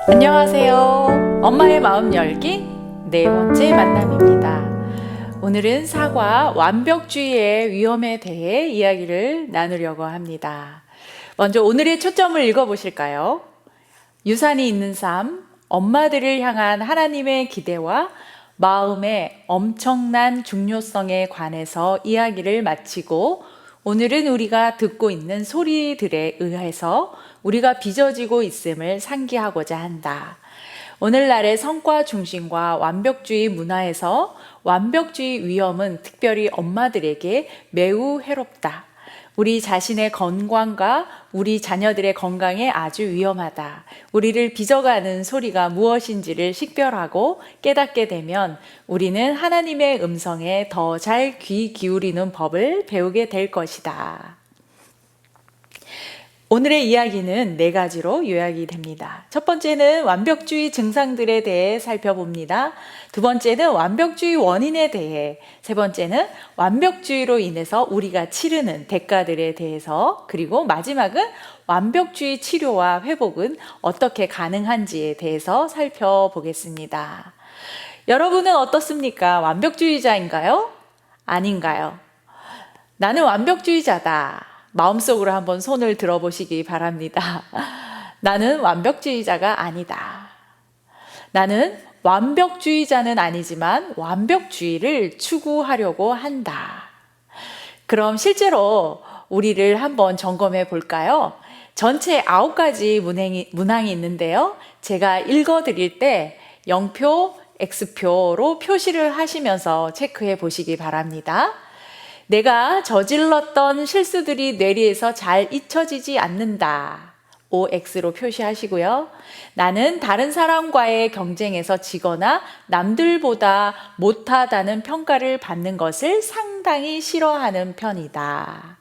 안녕하세요. 엄마의 마음 열기 네 번째 만남입니다. 오늘은 사과 완벽주의의 위험에 대해 이야기를 나누려고 합니다. 먼저 오늘의 초점을 읽어보실까요? 유산이 있는 삶, 엄마들을 향한 하나님의 기대와 마음의 엄청난 중요성에 관해서 이야기를 마치고 오늘은 우리가 듣고 있는 소리들에 의해서 우리가 빚어지고 있음을 상기하고자 한다. 오늘날의 성과 중심과 완벽주의 문화에서 완벽주의 위험은 특별히 엄마들에게 매우 해롭다. 우리 자신의 건강과 우리 자녀들의 건강에 아주 위험하다. 우리를 빚어가는 소리가 무엇인지를 식별하고 깨닫게 되면 우리는 하나님의 음성에 더 잘 귀 기울이는 법을 배우게 될 것이다. 오늘의 이야기는 4가지로 요약이 됩니다. 첫 번째는 완벽주의 증상들에 대해 살펴봅니다. 두 번째는 완벽주의 원인에 대해, 세 번째는 완벽주의로 인해서 우리가 치르는 대가들에 대해서, 그리고 마지막은 완벽주의 치료와 회복은 어떻게 가능한지에 대해서 살펴보겠습니다. 여러분은 어떻습니까? 완벽주의자인가요? 아닌가요? 나는 완벽주의자다. 마음속으로 한번 손을 들어보시기 바랍니다. 나는 완벽주의자가 아니다. 나는 완벽주의자는 아니지만 완벽주의를 추구하려고 한다. 그럼 실제로 우리를 한번 점검해 볼까요? 전체 9가지 문항이 있는데요. 제가 읽어드릴 때 0표, X표로 표시를 하시면서 체크해 보시기 바랍니다. 내가 저질렀던 실수들이 뇌리에서 잘 잊혀지지 않는다. OX로 표시하시고요. 나는 다른 사람과의 경쟁에서 지거나 남들보다 못하다는 평가를 받는 것을 상당히 싫어하는 편이다.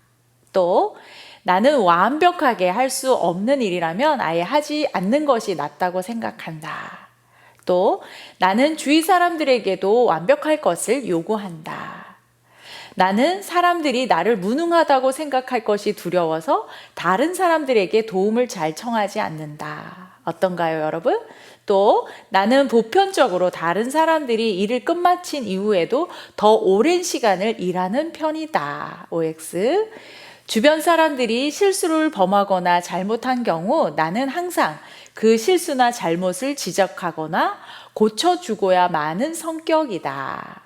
또 나는 완벽하게 할 수 없는 일이라면 아예 하지 않는 것이 낫다고 생각한다. 또 나는 주위 사람들에게도 완벽할 것을 요구한다. 나는 사람들이 나를 무능하다고 생각할 것이 두려워서 다른 사람들에게 도움을 잘 청하지 않는다. 어떤가요, 여러분? 또 나는 보편적으로 다른 사람들이 일을 끝마친 이후에도 더 오랜 시간을 일하는 편이다. OX. 주변 사람들이 실수를 범하거나 잘못한 경우 나는 항상 그 실수나 잘못을 지적하거나 고쳐주고야 마는 성격이다.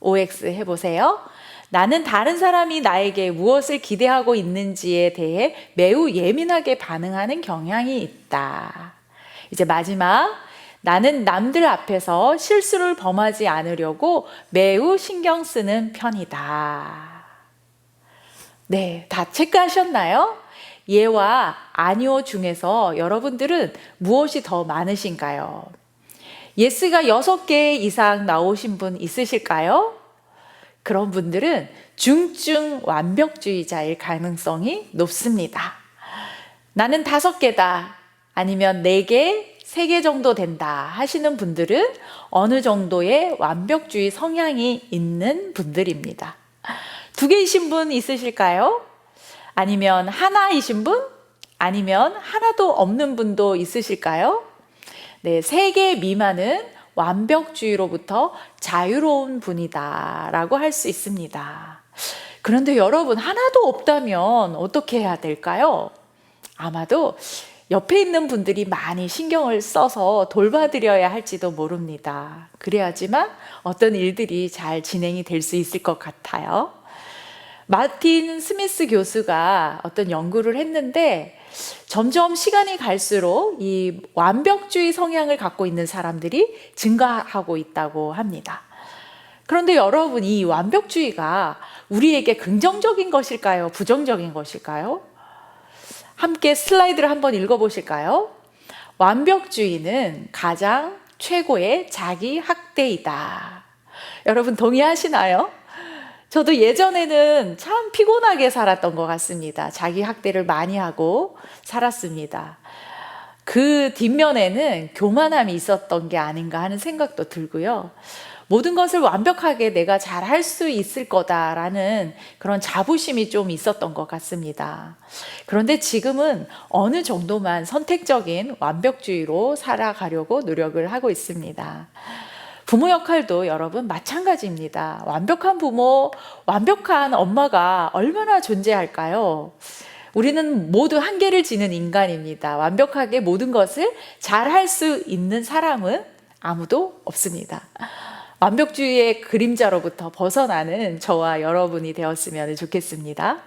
OX 해보세요. 나는 다른 사람이 나에게 무엇을 기대하고 있는지에 대해 매우 예민하게 반응하는 경향이 있다. 이제 마지막, 나는 남들 앞에서 실수를 범하지 않으려고 매우 신경 쓰는 편이다. 네, 다 체크하셨나요? 예와 아니오 중에서 여러분들은 무엇이 더 많으신가요? 예스가 6개 이상 나오신 분 있으실까요? 그런 분들은 중증 완벽주의자일 가능성이 높습니다. 나는 5개다 아니면 4개, 3개 정도 된다 하시는 분들은 어느 정도의 완벽주의 성향이 있는 분들입니다. 2개이신 분 있으실까요? 아니면 하나이신 분? 아니면 하나도 없는 분도 있으실까요? 네, 3개 미만은 완벽주의로부터 자유로운 분이다 라고 할 수 있습니다. 그런데 여러분, 하나도 없다면 어떻게 해야 될까요? 아마도 옆에 있는 분들이 많이 신경을 써서 돌봐드려야 할지도 모릅니다. 그래야지만 어떤 일들이 잘 진행이 될 수 있을 것 같아요. 마틴 스미스 교수가 어떤 연구를 했는데 점점 시간이 갈수록 이 완벽주의 성향을 갖고 있는 사람들이 증가하고 있다고 합니다. 그런데 여러분, 이 완벽주의가 우리에게 긍정적인 것일까요? 부정적인 것일까요? 함께 슬라이드를 한번 읽어보실까요? 완벽주의는 가장 최고의 자기 학대이다. 여러분 동의하시나요? 저도 예전에는 참 피곤하게 살았던 것 같습니다. 자기 학대를 많이 하고 살았습니다. 그 뒷면에는 교만함이 있었던 게 아닌가 하는 생각도 들고요. 모든 것을 완벽하게 내가 잘 할 수 있을 거다라는 그런 자부심이 좀 있었던 것 같습니다. 그런데 지금은 어느 정도만 선택적인 완벽주의로 살아가려고 노력을 하고 있습니다. 부모 역할도 여러분 마찬가지입니다. 완벽한 부모, 완벽한 엄마가 얼마나 존재할까요? 우리는 모두 한계를 지는 인간입니다. 완벽하게 모든 것을 잘 할 수 있는 사람은 아무도 없습니다. 완벽주의의 그림자로부터 벗어나는 저와 여러분이 되었으면 좋겠습니다.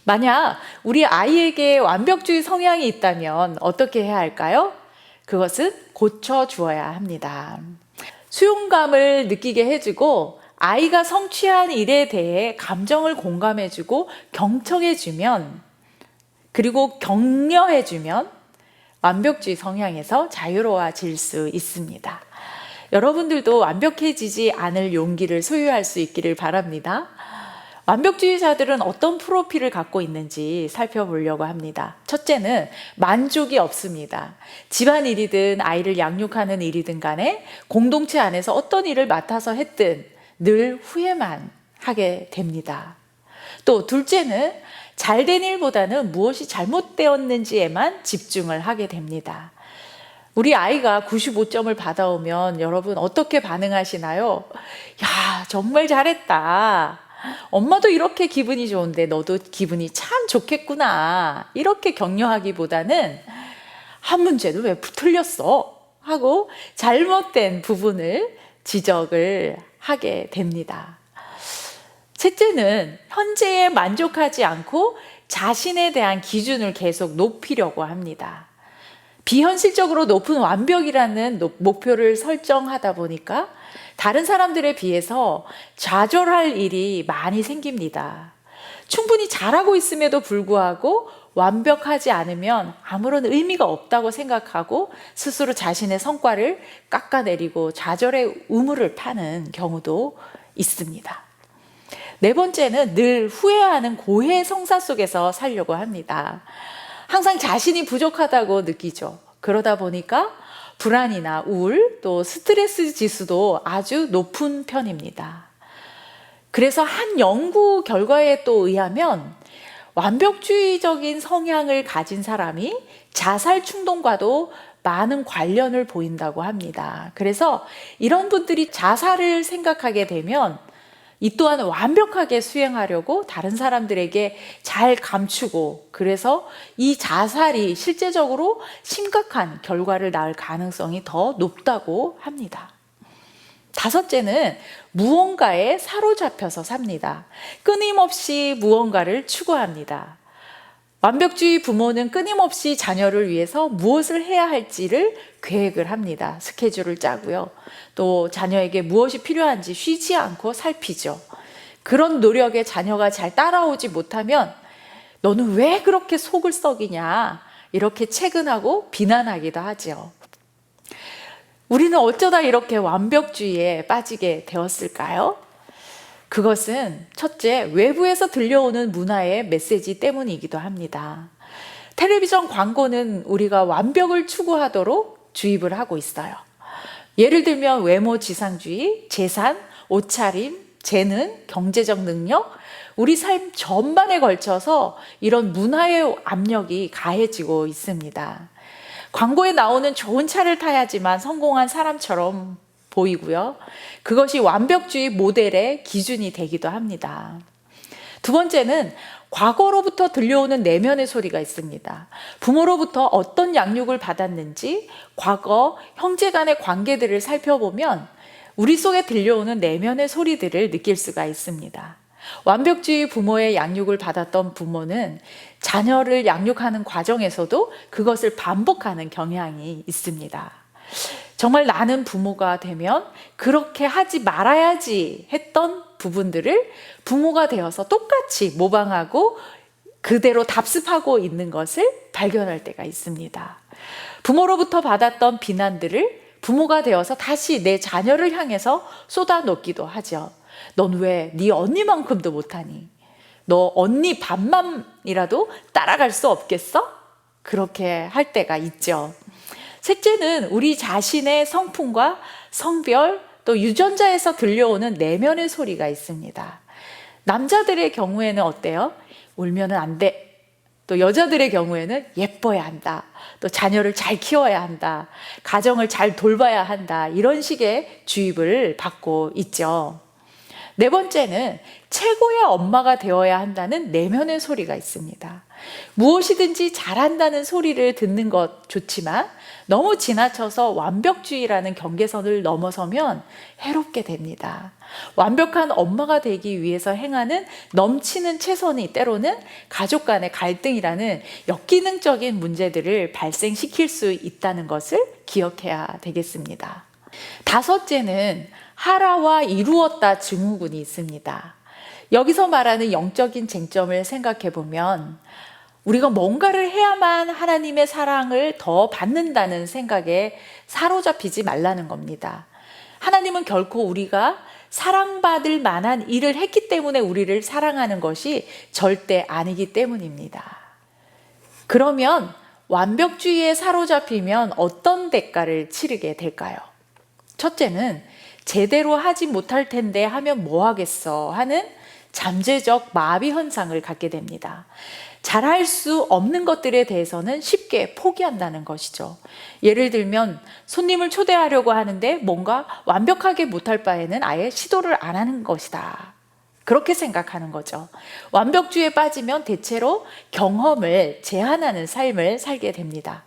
만약 우리 아이에게 완벽주의 성향이 있다면 어떻게 해야 할까요? 그것은 고쳐주어야 합니다. 수용감을 느끼게 해주고 아이가 성취한 일에 대해 감정을 공감해주고 경청해주면, 그리고 격려해주면 완벽주의 성향에서 자유로워질 수 있습니다. 여러분들도 완벽해지지 않을 용기를 소유할 수 있기를 바랍니다. 완벽주의자들은 어떤 프로필을 갖고 있는지 살펴보려고 합니다. 첫째는 만족이 없습니다. 집안일이든 아이를 양육하는 일이든 간에 공동체 안에서 어떤 일을 맡아서 했든 늘 후회만 하게 됩니다. 또 둘째는 잘된 일보다는 무엇이 잘못되었는지에만 집중을 하게 됩니다. 우리 아이가 95점을 받아오면 여러분 어떻게 반응하시나요? 야, 정말 잘했다. 엄마도 이렇게 기분이 좋은데 너도 기분이 참 좋겠구나. 이렇게 격려하기보다는 한 문제는 왜 틀렸어? 하고 잘못된 부분을 지적을 하게 됩니다. 셋째는 현재에 만족하지 않고 자신에 대한 기준을 계속 높이려고 합니다. 비현실적으로 높은 완벽이라는 목표를 설정하다 보니까 다른 사람들에 비해서 좌절할 일이 많이 생깁니다. 충분히 잘하고 있음에도 불구하고 완벽하지 않으면 아무런 의미가 없다고 생각하고 스스로 자신의 성과를 깎아내리고 좌절의 우물을 파는 경우도 있습니다. 네 번째는 늘 후회하는 고해성사 속에서 살려고 합니다. 항상 자신이 부족하다고 느끼죠. 그러다 보니까 불안이나 우울, 또 스트레스 지수도 아주 높은 편입니다. 그래서 한 연구 결과에 또 의하면 완벽주의적인 성향을 가진 사람이 자살 충동과도 많은 관련을 보인다고 합니다. 그래서 이런 분들이 자살을 생각하게 되면 이 또한 완벽하게 수행하려고 다른 사람들에게 잘 감추고, 그래서 이 자살이 실제적으로 심각한 결과를 낳을 가능성이 더 높다고 합니다. 다섯째는 무언가에 사로잡혀서 삽니다. 끊임없이 무언가를 추구합니다. 완벽주의 부모는 끊임없이 자녀를 위해서 무엇을 해야 할지를 계획을 합니다. 스케줄을 짜고요. 또 자녀에게 무엇이 필요한지 쉬지 않고 살피죠. 그런 노력에 자녀가 잘 따라오지 못하면 너는 왜 그렇게 속을 썩이냐, 이렇게 채근하고 비난하기도 하죠. 우리는 어쩌다 이렇게 완벽주의에 빠지게 되었을까요? 그것은 첫째, 외부에서 들려오는 문화의 메시지 때문이기도 합니다. 텔레비전 광고는 우리가 완벽을 추구하도록 주입을 하고 있어요. 예를 들면 외모 지상주의, 재산, 옷차림, 재능, 경제적 능력, 우리 삶 전반에 걸쳐서 이런 문화의 압력이 가해지고 있습니다. 광고에 나오는 좋은 차를 타야지만 성공한 사람처럼 보이고요. 그것이 완벽주의 모델의 기준이 되기도 합니다. 두 번째는 과거로부터 들려오는 내면의 소리가 있습니다. 부모로부터 어떤 양육을 받았는지 과거 형제 간의 관계들을 살펴보면 우리 속에 들려오는 내면의 소리들을 느낄 수가 있습니다. 완벽주의 부모의 양육을 받았던 부모는 자녀를 양육하는 과정에서도 그것을 반복하는 경향이 있습니다. 정말 나는 부모가 되면 그렇게 하지 말아야지 했던 부분들을 부모가 되어서 똑같이 모방하고 그대로 답습하고 있는 것을 발견할 때가 있습니다. 부모로부터 받았던 비난들을 부모가 되어서 다시 내 자녀를 향해서 쏟아놓기도 하죠. 넌 왜 네 언니만큼도 못하니? 너 언니 반만이라도 따라갈 수 없겠어? 그렇게 할 때가 있죠. 셋째는 우리 자신의 성품과 성별 또 유전자에서 들려오는 내면의 소리가 있습니다. 남자들의 경우에는 어때요? 울면은 안 돼. 또 여자들의 경우에는 예뻐야 한다. 또 자녀를 잘 키워야 한다. 가정을 잘 돌봐야 한다. 이런 식의 주입을 받고 있죠. 네 번째는 최고의 엄마가 되어야 한다는 내면의 소리가 있습니다. 무엇이든지 잘한다는 소리를 듣는 것 좋지만 너무 지나쳐서 완벽주의라는 경계선을 넘어서면 해롭게 됩니다. 완벽한 엄마가 되기 위해서 행하는 넘치는 최선이 때로는 가족 간의 갈등이라는 역기능적인 문제들을 발생시킬 수 있다는 것을 기억해야 되겠습니다. 다섯째는 하라와 이루었다 증후군이 있습니다. 여기서 말하는 영적인 쟁점을 생각해 보면 우리가 뭔가를 해야만 하나님의 사랑을 더 받는다는 생각에 사로잡히지 말라는 겁니다. 하나님은 결코 우리가 사랑받을 만한 일을 했기 때문에 우리를 사랑하는 것이 절대 아니기 때문입니다. 그러면 완벽주의에 사로잡히면 어떤 대가를 치르게 될까요? 첫째는 제대로 하지 못할 텐데 하면 뭐 하겠어 하는 잠재적 마비 현상을 갖게 됩니다. 잘할 수 없는 것들에 대해서는 쉽게 포기한다는 것이죠. 예를 들면 손님을 초대하려고 하는데 뭔가 완벽하게 못할 바에는 아예 시도를 안 하는 것이다. 그렇게 생각하는 거죠. 완벽주의에 빠지면 대체로 경험을 제한하는 삶을 살게 됩니다.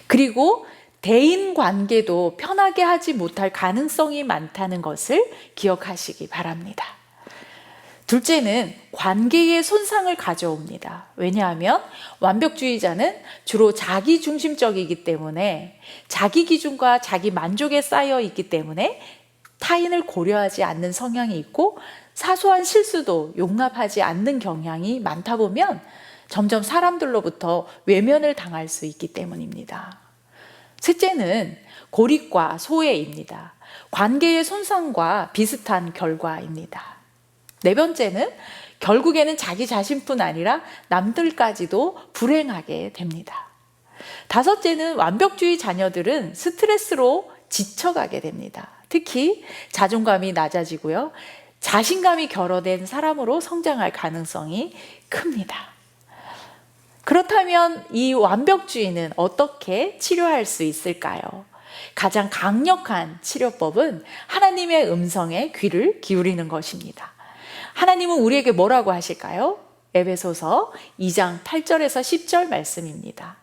그리고 대인 관계도 편하게 하지 못할 가능성이 많다는 것을 기억하시기 바랍니다. 둘째는 관계에 손상을 가져옵니다. 왜냐하면 완벽주의자는 주로 자기 중심적이기 때문에 자기 기준과 자기 만족에 쌓여 있기 때문에 타인을 고려하지 않는 성향이 있고 사소한 실수도 용납하지 않는 경향이 많다 보면 점점 사람들로부터 외면을 당할 수 있기 때문입니다. 셋째는 고립과 소외입니다. 관계의 손상과 비슷한 결과입니다. 네 번째는 결국에는 자기 자신뿐 아니라 남들까지도 불행하게 됩니다. 다섯째는 완벽주의 자녀들은 스트레스로 지쳐가게 됩니다. 특히 자존감이 낮아지고요. 자신감이 결여된 사람으로 성장할 가능성이 큽니다. 그렇다면 이 완벽주의는 어떻게 치료할 수 있을까요? 가장 강력한 치료법은 하나님의 음성에 귀를 기울이는 것입니다. 하나님은 우리에게 뭐라고 하실까요? 에베소서 2장 8절에서 10절 말씀입니다.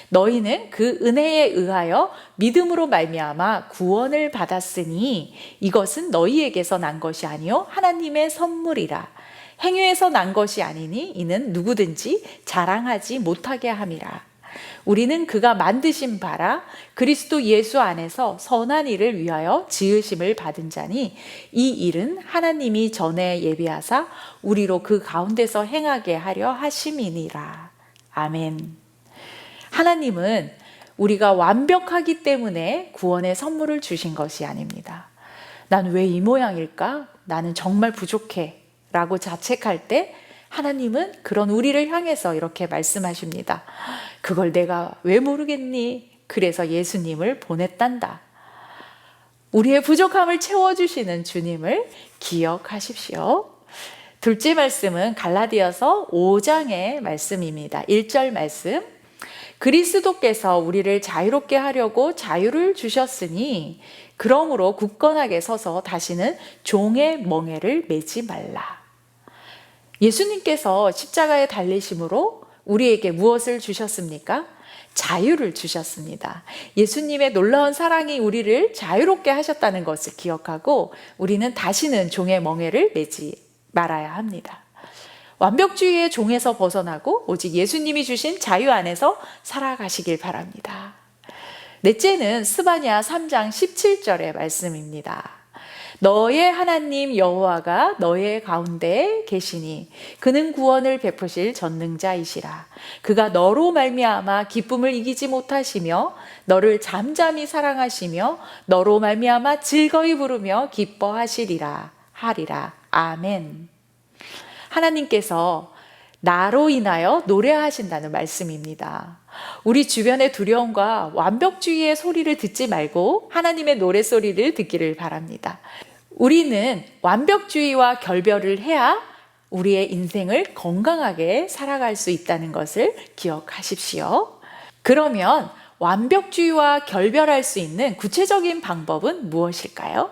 너희는 그 은혜에 의하여 믿음으로 말미암아 구원을 받았으니 이것은 너희에게서 난 것이 아니요 하나님의 선물이라. 행위에서 난 것이 아니니 이는 누구든지 자랑하지 못하게 함이라. 우리는 그가 만드신 바라 그리스도 예수 안에서 선한 일을 위하여 지으심을 받은 자니 이 일은 하나님이 전에 예비하사 우리로 그 가운데서 행하게 하려 하심이니라. 아멘. 하나님은 우리가 완벽하기 때문에 구원의 선물을 주신 것이 아닙니다. 난 왜 이 모양일까? 나는 정말 부족해 라고 자책할 때 하나님은 그런 우리를 향해서 이렇게 말씀하십니다. 그걸 내가 왜 모르겠니? 그래서 예수님을 보냈단다. 우리의 부족함을 채워주시는 주님을 기억하십시오. 둘째 말씀은 갈라디아서 5장의 말씀입니다. 1절 말씀. 그리스도께서 우리를 자유롭게 하려고 자유를 주셨으니 그러므로 굳건하게 서서 다시는 종의 멍에를 매지 말라. 예수님께서 십자가에 달리심으로 우리에게 무엇을 주셨습니까? 자유를 주셨습니다. 예수님의 놀라운 사랑이 우리를 자유롭게 하셨다는 것을 기억하고 우리는 다시는 종의 멍에를 매지 말아야 합니다. 완벽주의의 종에서 벗어나고 오직 예수님이 주신 자유 안에서 살아가시길 바랍니다. 넷째는 스바냐 3장 17절의 말씀입니다. 너의 하나님 여호와가 너의 가운데 계시니 그는 구원을 베푸실 전능자이시라. 그가 너로 말미암아 기쁨을 이기지 못하시며 너를 잠잠히 사랑하시며 너로 말미암아 즐거이 부르며 기뻐하시리라 하리라. 아멘. 하나님께서 나로 인하여 노래하신다는 말씀입니다. 우리 주변의 두려움과 완벽주의의 소리를 듣지 말고 하나님의 노래소리를 듣기를 바랍니다. 우리는 완벽주의와 결별을 해야 우리의 인생을 건강하게 살아갈 수 있다는 것을 기억하십시오. 그러면 완벽주의와 결별할 수 있는 구체적인 방법은 무엇일까요?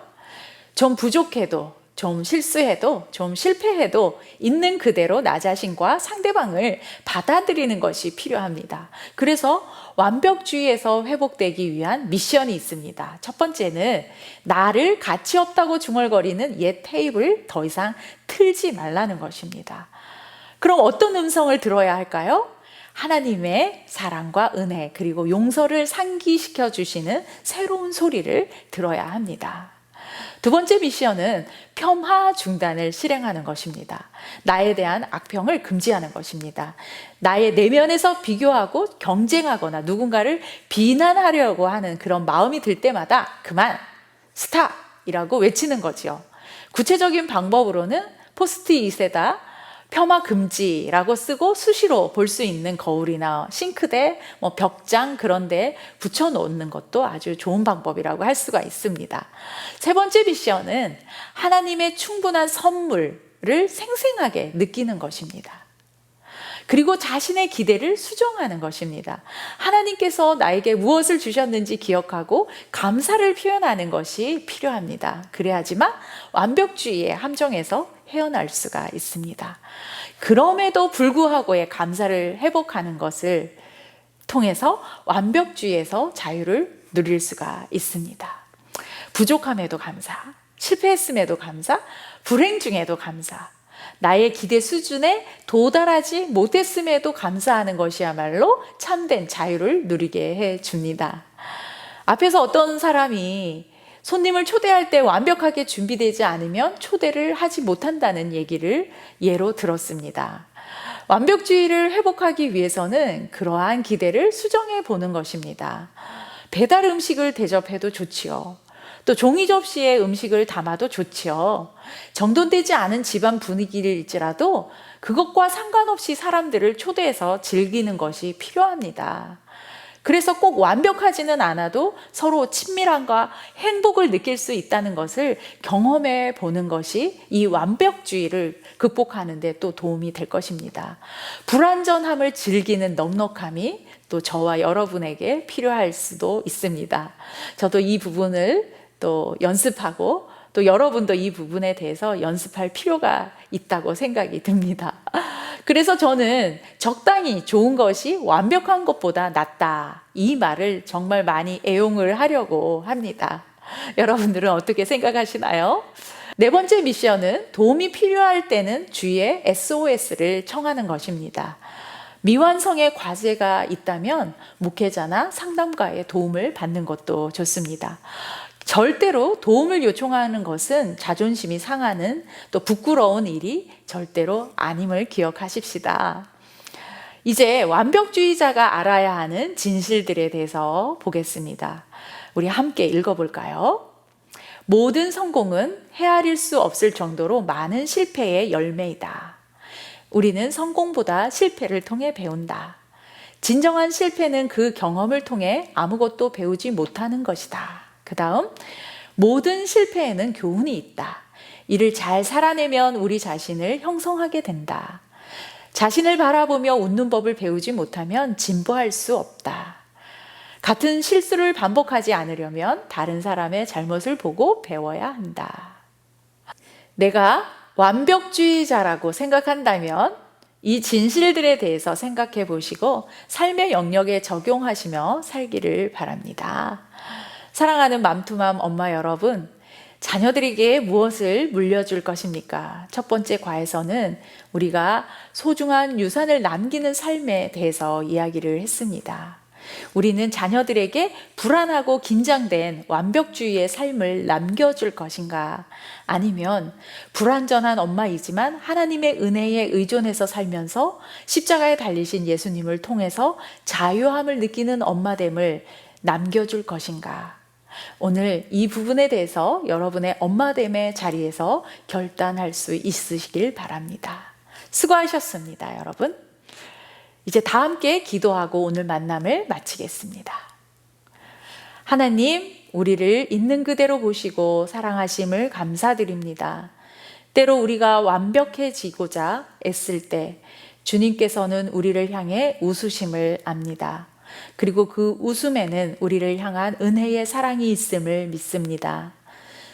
좀 부족해도, 좀 실수해도, 좀 실패해도 있는 그대로 나 자신과 상대방을 받아들이는 것이 필요합니다. 그래서 완벽주의에서 회복되기 위한 미션이 있습니다. 첫 번째는 나를 가치 없다고 중얼거리는 옛 테이프를 더 이상 틀지 말라는 것입니다. 그럼 어떤 음성을 들어야 할까요? 하나님의 사랑과 은혜 그리고 용서를 상기시켜 주시는 새로운 소리를 들어야 합니다. 두 번째 미션은 폄하 중단을 실행하는 것입니다. 나에 대한 악평을 금지하는 것입니다. 나의 내면에서 비교하고 경쟁하거나 누군가를 비난하려고 하는 그런 마음이 들 때마다 그만, 스탑이라고 외치는 거지요. 구체적인 방법으로는 포스트잇에다 폄하 금지라고 쓰고 수시로 볼 수 있는 거울이나 싱크대, 벽장 그런 데 붙여놓는 것도 아주 좋은 방법이라고 할 수가 있습니다. 세 번째 미션은 하나님의 충분한 선물을 생생하게 느끼는 것입니다. 그리고 자신의 기대를 수정하는 것입니다. 하나님께서 나에게 무엇을 주셨는지 기억하고 감사를 표현하는 것이 필요합니다. 그래야지만 완벽주의의 함정에서 헤어날 수가 있습니다. 그럼에도 불구하고의 감사를 회복하는 것을 통해서 완벽주의에서 자유를 누릴 수가 있습니다. 부족함에도 감사, 실패했음에도 감사, 불행 중에도 감사, 나의 기대 수준에 도달하지 못했음에도 감사하는 것이야말로 참된 자유를 누리게 해줍니다. 앞에서 어떤 사람이 손님을 초대할 때 완벽하게 준비되지 않으면 초대를 하지 못한다는 얘기를 예로 들었습니다. 완벽주의를 회복하기 위해서는 그러한 기대를 수정해 보는 것입니다. 배달 음식을 대접해도 좋지요. 또 종이 접시에 음식을 담아도 좋지요. 정돈되지 않은 집안 분위기일지라도 그것과 상관없이 사람들을 초대해서 즐기는 것이 필요합니다. 그래서 꼭 완벽하지는 않아도 서로 친밀함과 행복을 느낄 수 있다는 것을 경험해 보는 것이 이 완벽주의를 극복하는 데 또 도움이 될 것입니다. 불완전함을 즐기는 넉넉함이 또 저와 여러분에게 필요할 수도 있습니다. 저도 이 부분을 또 연습하고 또 여러분도 이 부분에 대해서 연습할 필요가 있다고 생각이 듭니다. 그래서 저는 적당히 좋은 것이 완벽한 것보다 낫다. 이 말을 정말 많이 애용을 하려고 합니다. 여러분들은 어떻게 생각하시나요? 네 번째 미션은 도움이 필요할 때는 주위에 SOS를 청하는 것입니다. 미완성의 과제가 있다면 목회자나 상담가의 도움을 받는 것도 좋습니다. 절대로 도움을 요청하는 것은 자존심이 상하는 또 부끄러운 일이 절대로 아님을 기억하십시다. 이제 완벽주의자가 알아야 하는 진실들에 대해서 보겠습니다. 우리 함께 읽어볼까요? 모든 성공은 헤아릴 수 없을 정도로 많은 실패의 열매이다. 우리는 성공보다 실패를 통해 배운다. 진정한 실패는 그 경험을 통해 아무것도 배우지 못하는 것이다. 그 다음, 모든 실패에는 교훈이 있다. 이를 잘 살아내면 우리 자신을 형성하게 된다. 자신을 바라보며 웃는 법을 배우지 못하면 진보할 수 없다. 같은 실수를 반복하지 않으려면 다른 사람의 잘못을 보고 배워야 한다. 내가 완벽주의자라고 생각한다면 이 진실들에 대해서 생각해 보시고 삶의 영역에 적용하시며 살기를 바랍니다. 사랑하는 맘투맘 엄마 여러분, 자녀들에게 무엇을 물려줄 것입니까? 첫 번째 과에서는 우리가 소중한 유산을 남기는 삶에 대해서 이야기를 했습니다. 우리는 자녀들에게 불안하고 긴장된 완벽주의의 삶을 남겨줄 것인가? 아니면 불완전한 엄마이지만 하나님의 은혜에 의존해서 살면서 십자가에 달리신 예수님을 통해서 자유함을 느끼는 엄마됨을 남겨줄 것인가? 오늘 이 부분에 대해서 여러분의 엄마됨의 자리에서 결단할 수 있으시길 바랍니다. 수고하셨습니다, 여러분. 이제 다 함께 기도하고 오늘 만남을 마치겠습니다. 하나님, 우리를 있는 그대로 보시고 사랑하심을 감사드립니다. 때로 우리가 완벽해지고자 애쓸 때 주님께서는 우리를 향해 웃으심을 압니다. 그리고 그 웃음에는 우리를 향한 은혜의 사랑이 있음을 믿습니다.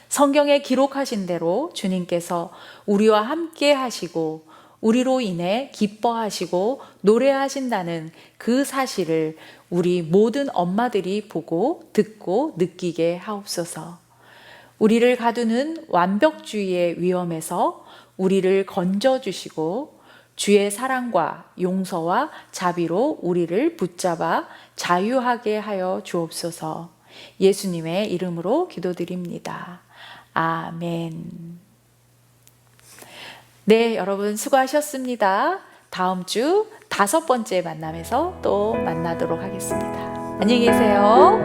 성경에 기록하신 대로 주님께서 우리와 함께 하시고 우리로 인해 기뻐하시고 노래하신다는 그 사실을 우리 모든 엄마들이 보고 듣고 느끼게 하옵소서. 우리를 가두는 완벽주의의 위험에서 우리를 건져주시고 주의 사랑과 용서와 자비로 우리를 붙잡아 자유하게 하여 주옵소서. 예수님의 이름으로 기도드립니다. 아멘. 네, 여러분 수고하셨습니다. 다음 주 5번째 만남에서 또 만나도록 하겠습니다. 안녕히 계세요.